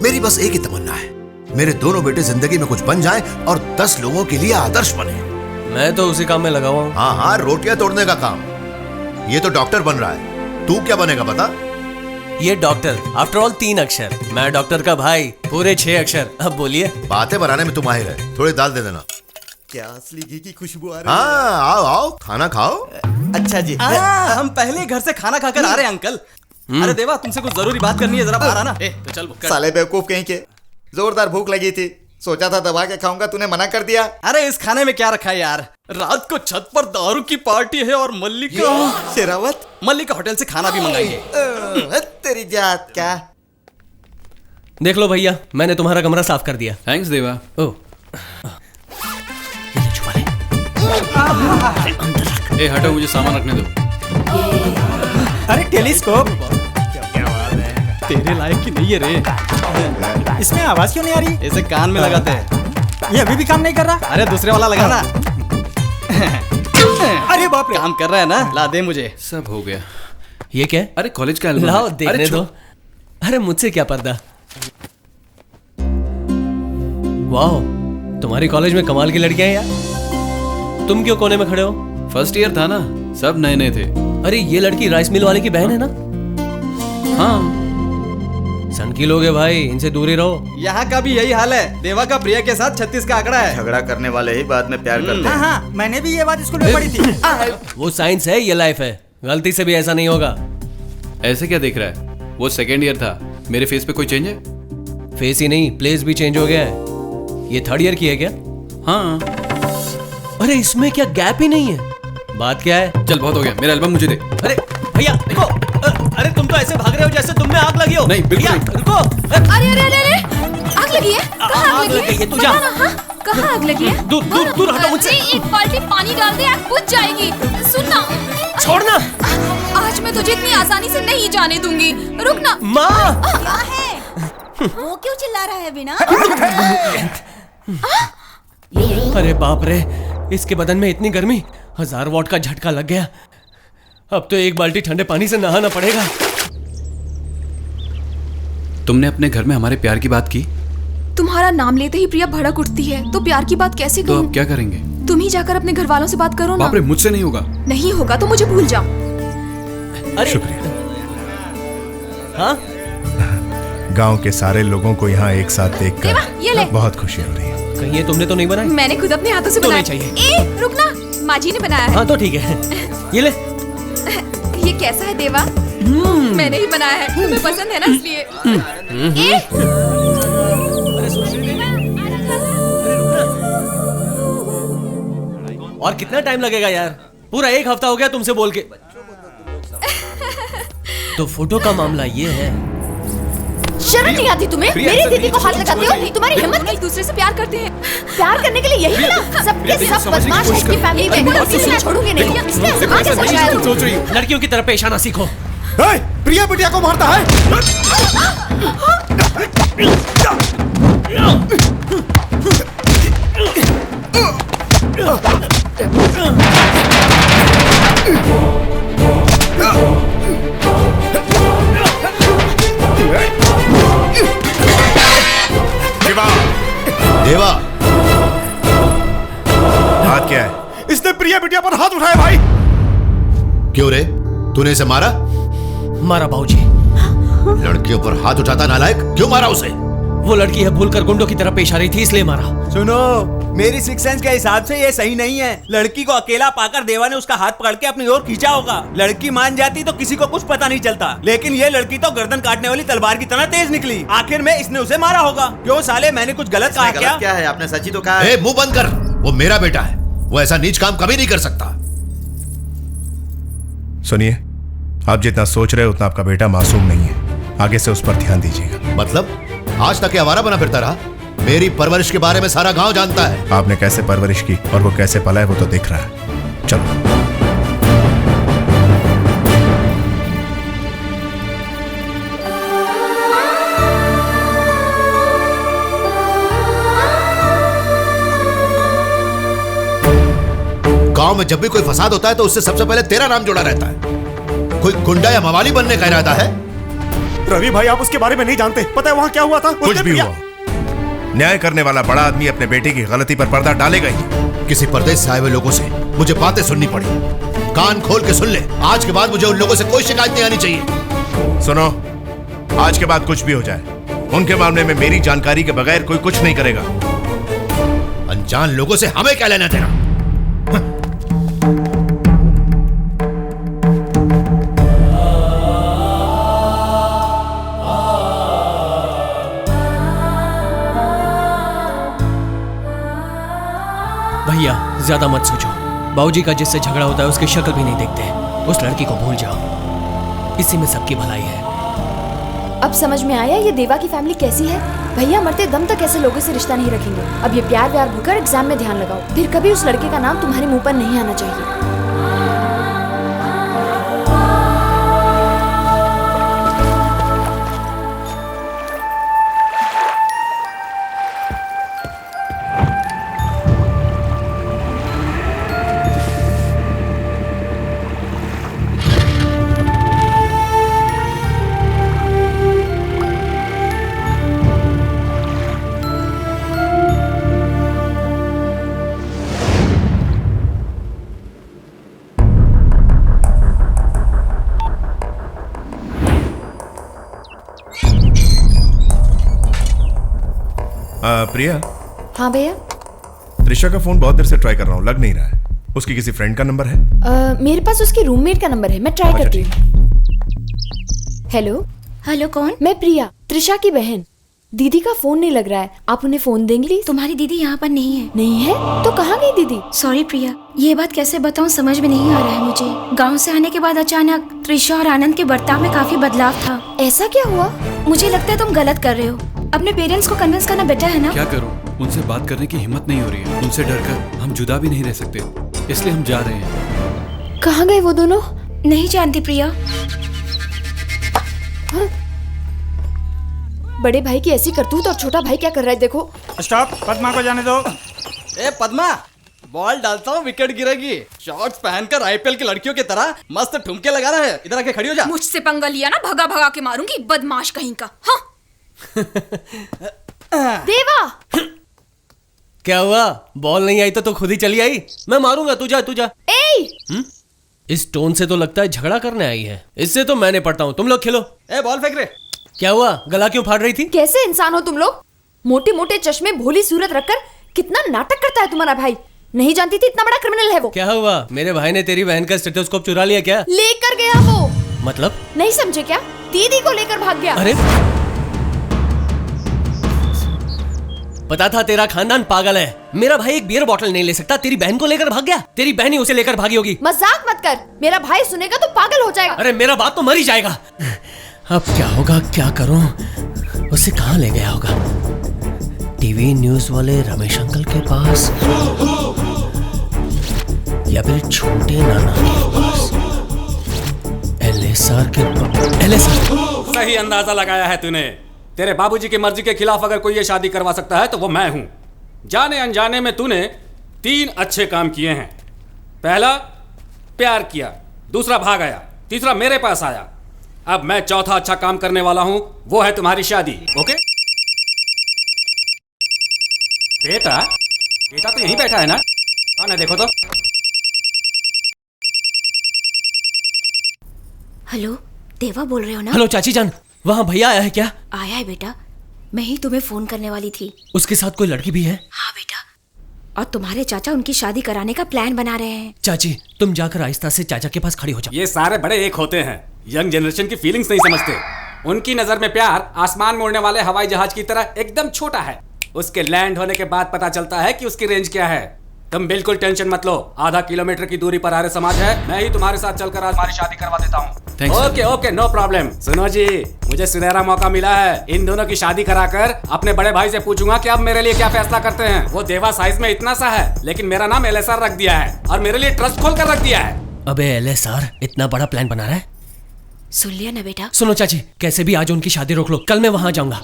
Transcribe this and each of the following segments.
मेरी बस एक ही तमन्ना है, मेरे दोनों बेटे जिंदगी में कुछ बन जाएं और 10 लोगों के लिए आदर्श बने। मैं तो उसी काम में लगा हुआ हूँ। हाँ हाँ, रोटियां तोड़ने का काम। ये तो डॉक्टर बन रहा है, तू क्या बनेगा बता? ये डॉक्टर आफ्टर ऑल 3 अक्षर, मैं डॉक्टर का भाई पूरे 6 अक्षर। अब बोलिए। बातें बनाने में तुम माहिर है, थोड़ी दाल दे देना। क्या असली घी की खुशबू आ रही है? हाँ आओ आओ, खाना खाओ। अच्छा जी। हम पहले घर से खाना खाकर आ रहे हैं अंकल। अरे देवा, तुमसे कुछ जरूरी बात करनी है, जरा बाहर आना। तो चल साले बेवकूफ कहीं के, जोरदार भूख लगी थी, सोचा था दबा के खाऊंगा, तूने मना कर दिया। अरे इस खाने में क्या रखा है यार? रात को छत पर दारू की पार्टी है और शेरावत मल्लिका होटल से खाना भी मंगाएंगे। तेरी जात का। देख लो भैया, मैंने तुम्हारा कमरा साफ कर दिया। थैंक्स देवा। ओह, ए हटो, मुझे सामान रखने दो। अरे टेलीस्कोप तेरे लायक की नहीं है रे। इसमें आवाज क्यों नहीं आ रही? इसे कान में लगाते हैं। ये अभी भी काम नहीं कर रहा? अरे दूसरे वाला लगाना। अरे बाप रे, काम कर रहा है ना? ला दे मुझे। सब हो गया। ये क्या है? अरे कॉलेज का एल्बम लाओ है। देखने दो। अरे मुझसे क्या पर्दा। वाह, तुम्हारी कॉलेज में कमाल की लड़कियां हैं यार। तुम क्यों कोने में खड़े हो? फर्स्ट ईयर था ना, सब नए नए थे। अरे ये लड़की राइस मिल वाले की बहन है ना? हाँ। सनकी लोग है भाई, इनसे दूर ही रहो। यहाँ का भी यही हाल है। देवा का प्रिया के साथ 36 का आंकड़ा है। झगड़ा करने वाले ही बाद में प्यार करते हाँ हैं। हाँ, मैंने भी ये बात स्कूल में पढ़ी थी। वो साइंस है, ये लाइफ है। गलती से भी ऐसा नहीं होगा। ऐसे क्या देख रहा है? वो सेकेंड ईयर था, मेरे फेस पे कोई चेंज है? फेस ही नहीं, प्लेस भी चेंज हो गया है। ये 3rd ईयर की है क्या? हाँ। अरे इसमें क्या गैप ही नहीं है? बात क्या है? चल बहुत हो गया, मेरा एल्बम मुझे दे। अरे भैया रुको। अरे तुम तो ऐसे भाग रहे हो जैसे तुम में आग लगी हो। नहीं, बिल्कुल भैया, नहीं। रुको। अरे अरे अरे अरे, आग लगी है? कहाँ आग लगी है? तू जा। बताना, हाँ? कहाँ आग लगी है? दूर दूर दूर हटो मुझसे। अरे, एक बाल्टी पानी डाल दे, आग बुझ जाएगी। सुनना। छोड़ना। आज मैं तुझे इतनी आसानी से नहीं जाने दूंगी। रुकना। माँ। क्या है? वो क्यों चिल्ला रहा है बिना? अरे बाप रे, इसके बदन में इतनी गर्मी, 1000 वॉट का झटका लग गया। अब तो एक बाल्टी ठंडे पानी से नहाना पड़ेगा। तुमने अपने घर में हमारे प्यार की बात की? तुम्हारा नाम लेते ही प्रिया भड़क उठती है, तो प्यार की बात कैसे तो कहूँ? अब क्या करेंगे? तुम ही जाकर अपने घर वालों से बात करो ना। बाप रे, मुझसे नहीं होगा। नहीं होगा तो मुझे भूल जाओ। अरे शुक्रिया। हाँ, गांव के सारे लोगों को यहाँ एक साथ देवा, ये ले। देखकर बहुत खुशी हो रही है। कहीं ये तुमने तो नहीं बनाई? मैंने खुद अपने हाथों से तो बनाया। नहीं चाहिए। ए, रुकना, माँ जी ने बनाया है। हाँ तो ठीक है, ये ले। ये कैसा है देवा? मैंने ही बनाया है, तुम्हें पसंद है ना इसलिए। ए, और कितना टाइम लगेगा यार? पूरा 1 हफ्ता हो गया तुमसे बोल के। तो फोटो का मामला ये है। शर्म नहीं आती तुम्हें? मेरी दीदी को हाथ लगाते हो? तुम्हारी हिम्मत नहीं? दूसरे से प्यार करते हैं। प्यार करने के लिए यही है ना? सबके सब बदमाश हैं इसकी फैमिली में। मैं किसी को छोड़ूंगी नहीं। इसने आसमान से सजाया है। सोच रही हूँ। लड़कियों की तरह पेश आना सीखो। प्रिया बिटिया को मारता है। देवा, हाथ क्या है? इसने प्रिया बिटिया पर हाथ उठाया भाई। क्यों रे, तूने इसे मारा? मारा बाबूजी। लड़कियों पर हाथ उठाता नालायक, क्यों मारा उसे? वो लड़की है भूलकर गुंडों की तरह पेश आ रही थी, इसलिए मारा। सुनो, मेरी सिक्स सेंस के हिसाब से ये सही नहीं है। लड़की को अकेला पाकर देवा ने उसका हाथ पकड़ के अपनी ओर खींचा होगा। लड़की मान जाती तो किसी को कुछ पता नहीं चलता, लेकिन ये लड़की तो गर्दन काटने वाली तलवार की तरह तेज निकली। आखिर में इसने उसे मारा होगा। क्यों साले, मैंने कुछ गलत कहा क्या? क्या है? आपने सच ही तो कहा है। ए, मुंह बंद कर। वो मेरा बेटा है, वो ऐसा नीच काम कभी नहीं कर सकता। सुनिए, आप जितना सोच रहे हो उतना आपका बेटा मासूम नहीं है। आगे से उस पर ध्यान दीजिएगा। मतलब आज तक ये आवारा बना फिरता रहा? मेरी परवरिश के बारे में सारा गांव जानता है। आपने कैसे परवरिश की और वो कैसे पला है वो तो दिख रहा है। चलो। गांव में जब भी कोई फसाद होता है तो उससे सबसे पहले तेरा नाम जुड़ा रहता है। कोई गुंडा या मवाली बनने का इरादा है? रवि भाई आप उसके बारे में नहीं जानते। पता है वहाँ क्या हुआ था? कुछ उसने भी प्रिया- हुआ, न्याय करने वाला बड़ा आदमी अपने बेटे की गलती पर पर्दा डालेगा ही। किसी परदेश से आए हुए लोगों से मुझे बातें सुननी पड़ी। कान खोल के सुन ले, आज के बाद मुझे उन लोगों से कोई शिकायत नहीं आनी चाहिए। सुनो, आज के बाद कुछ भी हो जाए, उनके मामले में मेरी जानकारी के बगैर कोई कुछ नहीं करेगा। अनजान लोगों से हमें क्या लेना देना? भैया ज्यादा मत सोचो। बाबूजी का जिससे झगड़ा होता है उसकी शक्ल भी नहीं देखते। उस लड़की को भूल जाओ, इसी में सबकी भलाई है। अब समझ में आया ये देवा की फैमिली कैसी है। भैया मरते दम तक ऐसे लोगों से रिश्ता नहीं रखेंगे। अब ये प्यार व्यार भूलकर एग्जाम में ध्यान लगाओ, फिर कभी उस लड़के का नाम तुम्हारे मुंह पर नहीं आना चाहिए। प्रिया, हाँ भैया। त्रिशा का फोन बहुत देर से ट्राई कर रहा हूँ, लग नहीं रहा है। उसकी किसी फ्रेंड का नंबर है? मेरे पास उसकी रूममेट का नंबर है, मैं ट्राई अच्छा, करती हूँ। हेलो। हेलो, कौन? मैं प्रिया, त्रिशा की बहन। दीदी का फोन नहीं लग रहा है, आप उन्हें फोन देंगे प्लीज? तुम्हारी दीदी यहाँ पर नहीं है। नहीं है तो कहाँ गई दीदी? सॉरी प्रिया, ये बात कैसे बताऊँ समझ में नहीं आ रहा है मुझे। गांव से आने के बाद अचानक त्रिशा और आनंद के बर्ताव में काफी बदलाव था। ऐसा क्या हुआ? मुझे लगता है तुम गलत कर रहे हो। अपने पेरेंट्स को कन्विंस करना बेटर है ना? क्या करूं, उनसे बात करने की हिम्मत नहीं हो रही है। उनसे डरकर हम जुदा भी नहीं रह सकते, इसलिए हम जा रहे हैं। कहाँ गए वो दोनों? नहीं जानती प्रिया। हाँ? बड़े भाई की ऐसी करतूत और छोटा भाई क्या कर रहा है देखो। स्टॉप, पद्मा को जाने दो। ए पद्मा, बॉल डालता हूँ विकेट गिरेगी। शॉर्ट्स पहनकर आईपीएल की लड़कियों की तरह मस्त ठुमके लगा रहा है। इधर आके खड़ी हो जा। मुझसे पंगा लिया ना, भगा भगा के मारूंगी, बदमाश कहीं का। हाँ। देवा, क्या हुआ? बॉल नहीं आई तो खुद ही चली आई? मैं मारूंगा, तू जा तू जा। इस टोन से तो लगता है झगड़ा करने आई है। इससे तो मैं निपटता हूँ, तुम लोग खेलो। ए बॉल फेंक रे। क्या हुआ, गला क्यों फाड़ रही थी? कैसे इंसान हो तुम लोग? मोटे मोटे चश्मे भोली सूरत रखकर कितना नाटक करता है तुम्हारा भाई। नहीं जानती थी इतना बड़ा क्रिमिनल है वो। क्या हुआ, मेरे भाई ने तेरी बहन का स्टेथोस्कोप चुरा लिया क्या? लेकर गया वो। मतलब? नहीं समझे क्या? दीदी को लेकर भाग गया। अरे पता था तेरा खानदान पागल है। मेरा भाई एक बियर बॉटल नहीं ले सकता, तेरी बहन को लेकर भाग गया। तेरी बहन ही उसे लेकर भागी होगी। मजाक मत कर, मेरा भाई सुनेगा तो पागल हो जाएगा। अरे मेरा बाप तो मर ही जाएगा। अब क्या होगा, क्या करूं? उसे कहाँ ले गया होगा? टीवी न्यूज वाले रमेश अंकल के पास या फिर छोटे नाना के पास? एलएसआर के पास। एलएसआर। सही अंदाजा लगाया है तूने। तेरे बाबूजी की मर्जी के खिलाफ अगर कोई ये शादी करवा सकता है तो वो मैं हूं। जाने अनजाने में तूने 3 अच्छे काम किए हैं। पहला, प्यार किया। दूसरा, भाग आया। तीसरा, मेरे पास आया। अब मैं चौथा अच्छा काम करने वाला हूं, वो है तुम्हारी शादी। ओके? बेटा, बेटा तो यहीं बैठा है ना? कौन है देखो तो। हेलो, देवा बोल रहे हो ना? हेलो चाची जान, वहाँ भैया आया है क्या? आया है बेटा, मैं ही तुम्हें फोन करने वाली थी। उसके साथ कोई लड़की भी है? हाँ बेटा, और तुम्हारे चाचा उनकी शादी कराने का प्लान बना रहे हैं। चाची तुम जाकर आहिस्ता से चाचा के पास खड़ी हो जाओ। ये सारे बड़े एक होते हैं, यंग जनरेशन की फीलिंग्स नहीं समझते। उनकी नजर में प्यार आसमान में उड़ने वाले हवाई जहाज की तरह एकदम छोटा है। उसके लैंड होने के बाद पता चलता है कि उसकी रेंज क्या है। तुम बिल्कुल टेंशन मत लो, आधा किलोमीटर की दूरी पर आर्य समाज है। मैं ही तुम्हारे साथ चलकर आज हमारी शादी करवा देता हूँ। Okay okay, no problem. सुनो जी, मुझे सुनहरा मौका मिला है। इन दोनों की शादी कराकर अपने बड़े भाई से पूछूंगा कि अब मेरे लिए क्या फैसला करते हैं। वो देवा साइज में इतना सा है, लेकिन मेरा नाम एलएसआर रख दिया है और मेरे लिए ट्रस्ट खोल कर रख दिया है। अबे एलएसआर इतना बड़ा प्लान बना रहा है? सुन लिया ना बेटा? सुनो चाची, कैसे भी आज उनकी शादी रोक लो, कल मैं वहाँ जाऊंगा।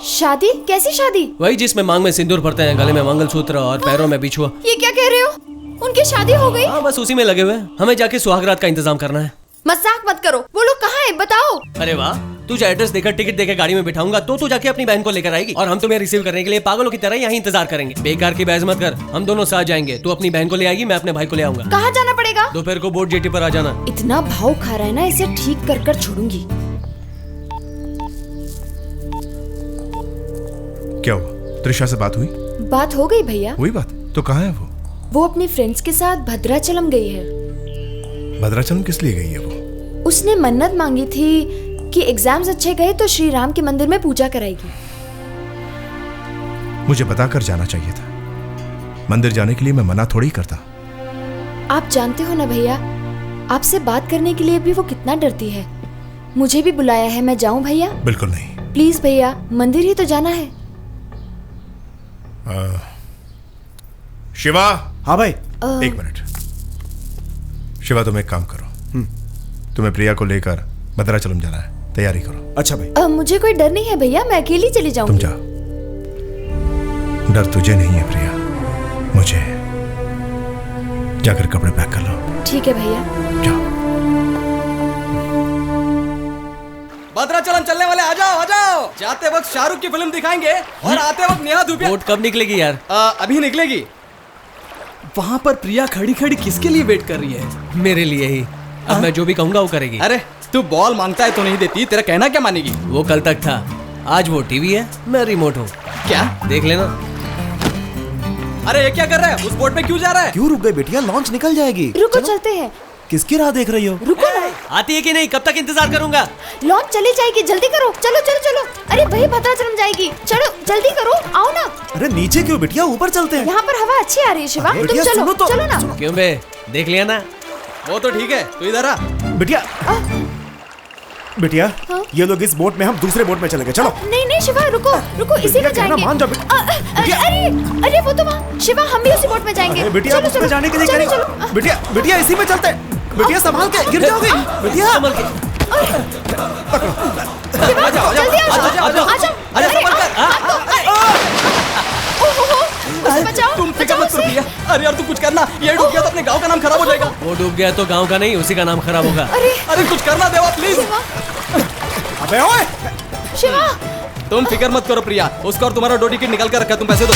शादी? कैसी शादी? वही जिसमें मांग में सिंदूर भरते हैं, गले में मंगलसूत्र और पैरों में बिछुआ। ये क्या कह रहे हो? उनकी शादी हो गई? हाँ, बस उसी में लगे हुए हैं। हमें जाके सुहागरात का इंतजाम करना है। मजाक मत करो, वो लोग कहाँ है बताओ। अरे वाह, तुझे एड्रेस देकर टिकट देकर गाड़ी में बिठाऊंगा तो तू जाके अपनी बहन को लेकर आएगी और हम तुम्हें रिसीव करने के लिए पागलों की तरह यहाँ इंतजार करेंगे। बेकार की बहस मत कर, हम दोनों साथ जाएंगे। तू अपनी बहन को ले आएगी, मैं अपने भाई को ले आऊंगा। कहाँ जाना पड़ेगा? दोपहर को बोट जेटी पर आ जाना। इतना भाव खा रहा है ना, इसे ठीक कर कर छोड़ूंगी। क्या हुआ? त्रिशा से बात हुई? बात हो गई भैया। हुई बात? तो कहाँ है वो? वो अपनी फ्रेंड्स के साथ भद्राचलम गई है। भद्राचलम किस लिए गई है वो? उसने मन्नत मांगी थी कि एग्जाम्स अच्छे गए तो श्री राम के मंदिर में पूजा कराएगी। मुझे बताकर जाना चाहिए था। मंदिर जाने के लिए मैं मना थोड़ी करता। आप जानते हो ना भैया, आपसे बात करने के लिए भी वो कितना डरती है। मुझे भी बुलाया है, मैं जाऊं भैया? बिल्कुल नहीं। प्लीज भैया, मंदिर ही तो जाना है। शिवा। हाँ भाई। एक मिनट। शिवा, तुम एक काम करो, तुम्हें प्रिया को लेकर भद्राचलम जाना है, तैयारी करो। अच्छा भाई। मुझे कोई डर नहीं है भैया, मैं अकेली चली जाऊंगी। तुम जाओ। डर तुझे नहीं है प्रिया, मुझे है। जाकर कपड़े पैक कर लो। ठीक है भैया। जाओ। भद्राचलम चलने वाले आ जाओ, आ जाओ। जाते वक्त शाहरुख की फिल्म दिखाएंगे और आते वक्त नेहा धूपिया। बोट कब निकलेगी यार? अभी निकलेगी। वहाँ पर प्रिया खड़ी खड़ी किसके लिए वेट कर रही है? मेरे लिए ही। अब मैं जो भी कहूंगा वो करेगी। अरे तू बॉल मांगता है तो नहीं देती, तेरा कहना क्या मानेगी? वो कल तक था, आज वो टीवी है, मैं रिमोट हूँ। क्या? देख लेना। अरे ये क्या कर रहा है? उस बोट पे क्यों जा रहा है? क्यों रुक गए बेटिया? लॉन्च निकल जाएगी। रुको, चलते हैं। किसकी राह देख रही हो? रुको ना। आती है कि नहीं? कब तक इंतजार करूंगा? लॉन्च चली जाएगी, जल्दी करो। चलो चलो चलो। अरे भाई भद्राचलम जाएगी, चलो जल्दी करो, आओ ना। अरे नीचे क्यों बिटिया, ऊपर चलते हैं। यहाँ पर हवा अच्छी आ रही है शिवा, तुम बिटिया, चलो सुनो तो। चलो ना। क्यों बे, देख लिया ना? वो तो ठीक है, तू इधर आ। बिटिया बिटिया, ये लोग इस बोट में, हम दूसरे बोट में चले गए। चलो। नहीं नहीं शिवा, रुको रुको, इसी में जाएंगे। मान जाओ अरे अरे वो तो वहाँ। शिवा, हम भी उसी बोट में जाएंगे। बिटिया, चलो, उसमें जाने के लिए चलो, चलो, चलो। बिटिया बिटिया इसी में चलते। बिटिया संभाल के, गिर जाओगी। बिटिया संभल के। शिवा, जल्दी आ जाओ, आ जाओ। अरे संभल कर। बचाओ, तुम फिक्र मत करो प्रिया। अरे यार तू कुछ करना, ये डूब गया तो अपने गांव का नाम खराब हो जाएगा। वो डूब गया तो गांव का नहीं, उसी का नाम खराब होगा। अरे कुछ करना देवा प्लीज। अबे ओए शिवा, तुम फिक्र मत करो प्रिया, उसका और तुम्हारा डोडी किट निकाल कर रखा, तुम पैसे दो।